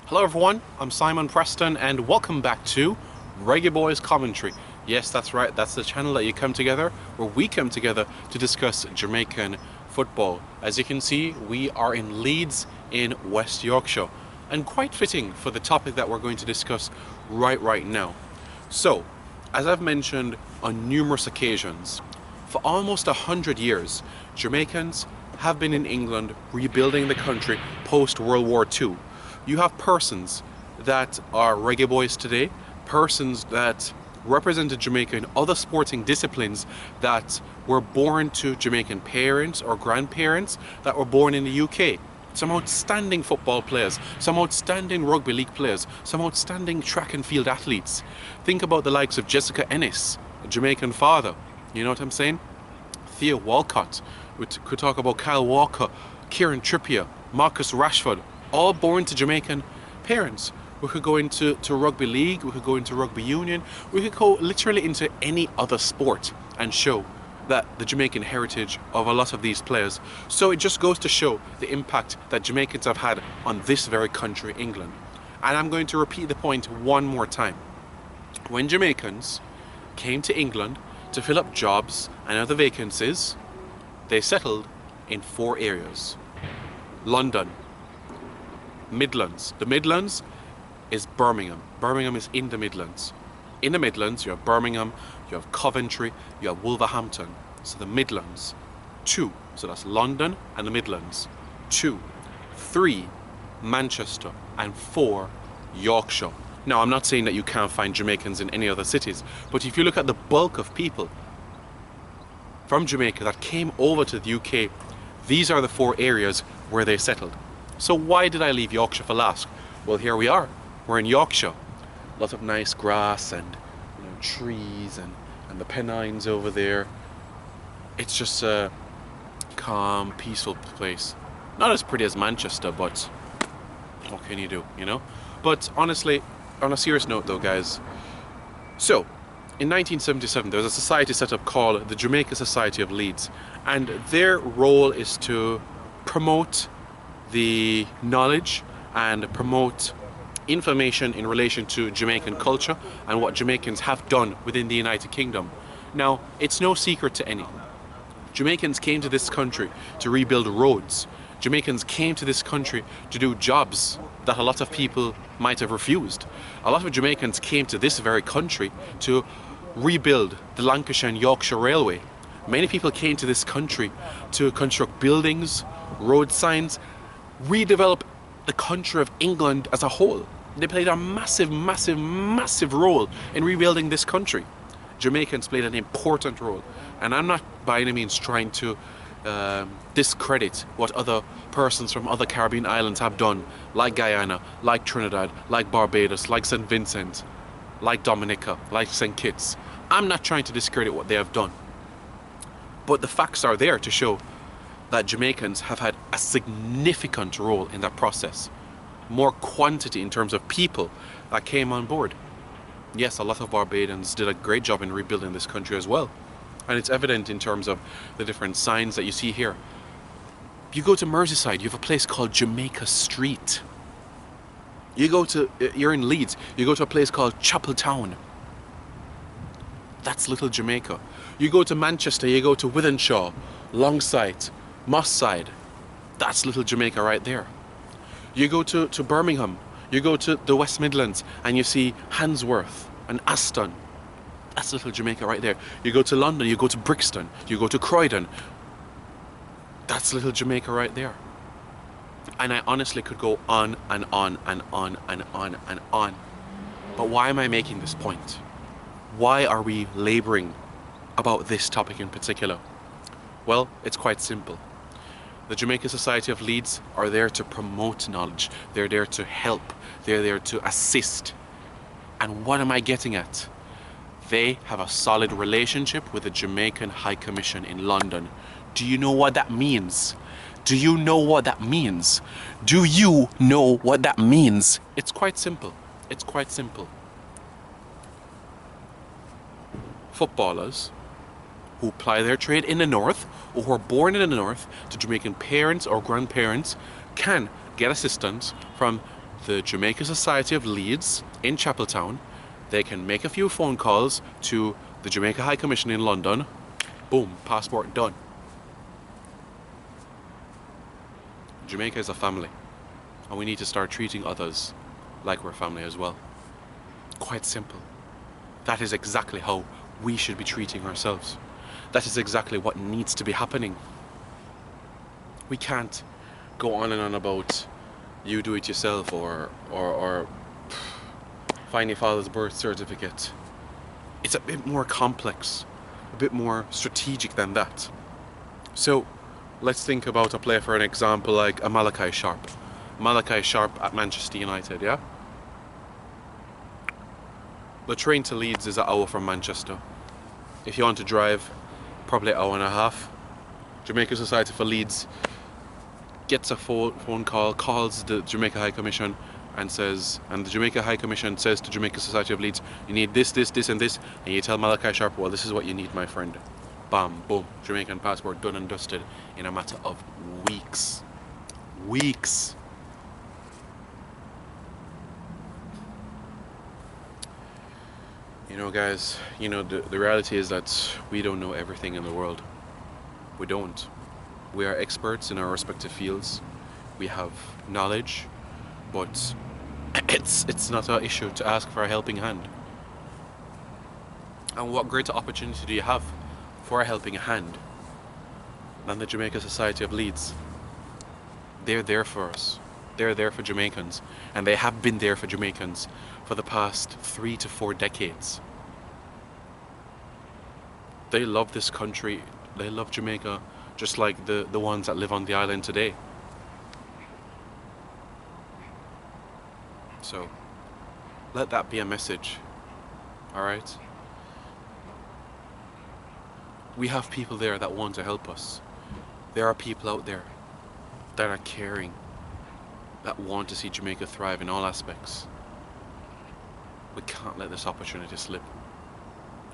Hello everyone, I'm Simon Preston and welcome back to Reggae Boys Commentary. Yes, that's right, that's the channel that you come together, where we come together to discuss Jamaican football. As you can see, we are in Leeds in West Yorkshire, and quite fitting for the topic that we're going to discuss right now. So, as I've mentioned on numerous occasions, for almost 100 years, Jamaicans have been in England rebuilding the country post-World War II. You have persons that are reggae boys today, persons that represented Jamaica in other sporting disciplines that were born to Jamaican parents or grandparents that were born in the UK. Some outstanding football players, some outstanding rugby league players, some outstanding track and field athletes. Think about the likes of Jessica Ennis, a Jamaican father, you know what I'm saying? Theo Walcott, we could talk about Kyle Walker, Kieran Trippier, Marcus Rashford, all born to Jamaican parents. We could go into rugby league, we could go into rugby union, we could go literally into any other sport and show that the Jamaican heritage of a lot of these players. So it just goes to show the impact that Jamaicans have had on this very country, England. And I'm going to repeat the point one more time. When Jamaicans came to England to fill up jobs and other vacancies, they settled in 4 areas. London, Midlands. The Midlands is Birmingham. Birmingham is in the Midlands. In the Midlands, you have Birmingham, you have Coventry, you have Wolverhampton. So the Midlands. 2. So that's London and the Midlands. 2. 3. Manchester. And 4. Yorkshire. Now, I'm not saying that you can't find Jamaicans in any other cities, but if you look at the bulk of people from Jamaica that came over to the UK, these are the 4 areas where they settled. So why did I leave Yorkshire for last? Well, here we are. We're in Yorkshire. Lots of nice grass and trees and the Pennines over there. It's just a calm, peaceful place. Not as pretty as Manchester, but what can you do, you know? But honestly, on a serious note though, guys, so in 1977 there was a society set up called the Jamaica Society of Leeds, and their role is to promote the knowledge and promote information in relation to Jamaican culture and what Jamaicans have done within the United Kingdom. Now, it's no secret to any. Jamaicans came to this country to rebuild roads. Jamaicans came to this country to do jobs that a lot of people might have refused. A lot of Jamaicans came to this very country to rebuild the Lancashire and Yorkshire Railway. Many people came to this country to construct buildings, road signs, redevelop the country of England as a whole. They played a massive role in rebuilding this country. Jamaicans played an important role, and I'm not by any means trying to discredit what other persons from other Caribbean islands have done, like Guyana, like Trinidad, like Barbados, like St. Vincent, like Dominica, like St. Kitts. I'm not trying to discredit what they have done, but the facts are there to show that Jamaicans have had a significant role in that process. More quantity in terms of people that came on board. Yes, a lot of Barbadians did a great job in rebuilding this country as well. And it's evident in terms of the different signs that you see here. You go to Merseyside, you have a place called Jamaica Street. You're in Leeds, you go to a place called Chapeltown. That's Little Jamaica. You go to Manchester, you go to Wythenshawe, Longside, Moss Side. That's Little Jamaica right there. You go to Birmingham, you go to the West Midlands and you see Handsworth and Aston. That's Little Jamaica right there. You go to London, you go to Brixton, you go to Croydon. That's Little Jamaica right there. And I honestly could go on and on and on and on and on. But why am I making this point? Why are we laboring about this topic in particular? Well, it's quite simple. The Jamaica Society of Leeds are there to promote knowledge. They're there to help. They're there to assist. And what am I getting at? They have a solid relationship with the Jamaican High Commission in London. Do you know what that means? Do you know what that means? Do you know what that means? It's quite simple. It's quite simple. Footballers who ply their trade in the north or who are born in the north to Jamaican parents or grandparents can get assistance from the Jamaica Society of Leeds in Chapeltown. They can make a few phone calls to the Jamaica High Commission in London. Boom, passport done. Jamaica is a family, and we need to start treating others like we're family as well. Quite simple. That is exactly how we should be treating ourselves. That is exactly what needs to be happening. We can't go on and on about you do it yourself or find your father's birth certificate. It's a bit more complex, a bit more strategic than that. So let's think about a player, for an example, like a Malachi Sharp. Malachi Sharp at Manchester United, yeah? The train to Leeds is an hour from Manchester. If you want to drive, probably an hour and a half. Jamaica Society for Leeds gets a phone call, calls the Jamaica High Commission and the Jamaica High Commission says to Jamaica Society of Leeds, you need this, this, this and this, and you tell Malachi Sharp, well, this is what you need, my friend. Bam, boom, Jamaican passport done and dusted in a matter of weeks. Weeks. You know, guys, you know, the reality is that we don't know everything in the world. We don't. We are experts in our respective fields. We have knowledge, but it's not an issue to ask for a helping hand. And what greater opportunity do you have for a helping hand than the Jamaica Society of Leeds? They're there for us. They're there for Jamaicans, and they have been there for Jamaicans for the past 3 to 4 decades. They love this country. They love Jamaica, just like the ones that live on the island today. So let that be a message. All right? We have people there that want to help us. There are people out there that are caring, that want to see Jamaica thrive in all aspects. We can't let this opportunity slip.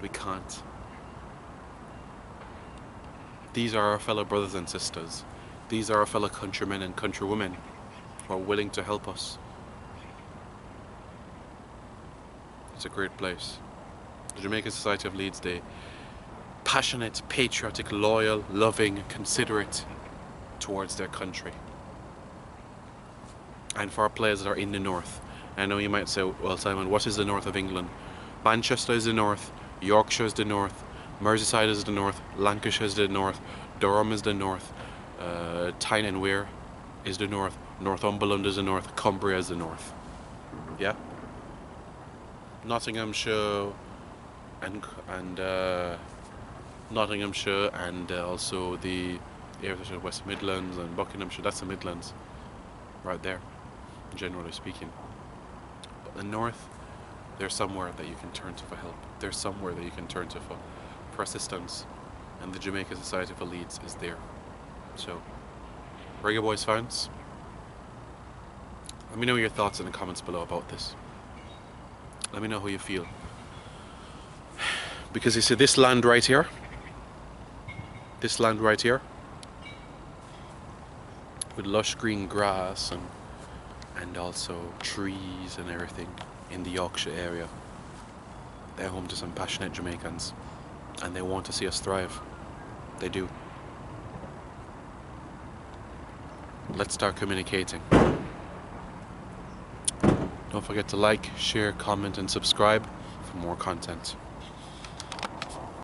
We can't. These are our fellow brothers and sisters. These are our fellow countrymen and countrywomen who are willing to help us. It's a great place. The Jamaica Society of Leeds, they passionate, patriotic, loyal, loving, considerate towards their country. And for our players that are in the north, I know you might say, well, Simon, what is the north of England? Manchester is the north, Yorkshire is the north, Merseyside is the north, Lancashire is the north, Durham is the north, Tyne and Wear is the north, Northumberland is the north, Cumbria is the north. Yeah? Nottinghamshire and Nottinghamshire and also the areas of West Midlands and Buckinghamshire, that's the Midlands right there, generally speaking. But the north, there's somewhere that you can turn to for help. There's somewhere that you can turn to for assistance, and the Jamaica Society for Leeds is there. So, Reggae Boys fans, let me know your thoughts in the comments below about this. Let me know how you feel. Because you see this land right here, with lush green grass and also trees and everything in the Yorkshire area, they're home to some passionate Jamaicans, and they want to see us thrive. They do. Let's start communicating. Don't forget to like, share, comment and subscribe for more content.